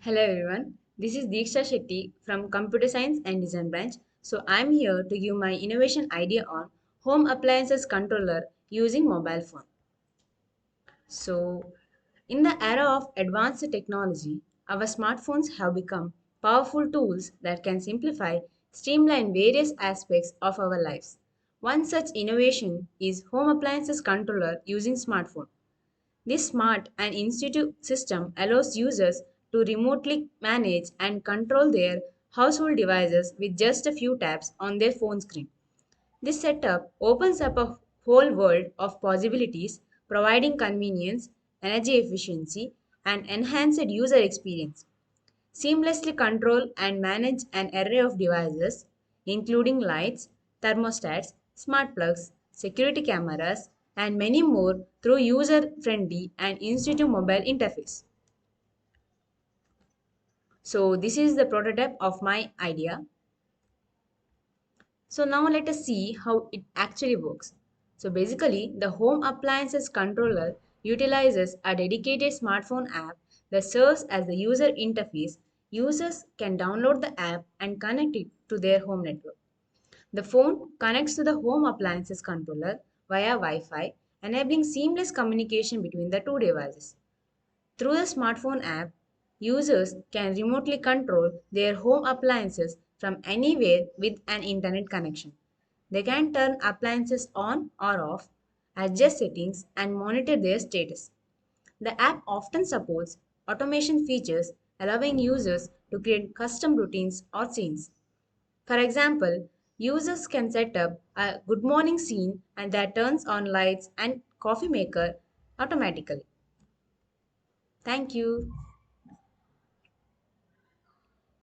Hello everyone, this is DEEKSHA SHETTY from Computer Science and Design branch. So I'm here to give my innovation idea on home appliances controller using mobile phone. So in the era of advanced technology, our smartphones have become powerful tools that can simplify, streamline various aspects of our lives. One such innovation is home appliances controller using smartphone. This smart and intuitive system allows users to remotely manage and control their household devices with just a few taps on their phone screen. This setup opens up a whole world of possibilities, providing convenience, energy efficiency, and enhanced user experience. Seamlessly control and manage an array of devices, including lights, thermostats, smart plugs, security cameras, and many more through user-friendly and intuitive mobile interface. So this is the prototype of my idea. So now let us see how it actually works. So basically, the home appliances controller utilizes a dedicated smartphone app that serves as the user interface. Users can download the app and connect it to their home network. The phone connects to the home appliances controller via Wi-Fi, enabling seamless communication between the two devices. Through the smartphone app, users can remotely control their home appliances from anywhere with an internet connection. They can turn appliances on or off, adjust settings, and monitor their status. The app often supports automation features, allowing users to create custom routines or scenes. For example, users can set up a good morning scene and that turns on lights and coffee maker automatically. Thank you.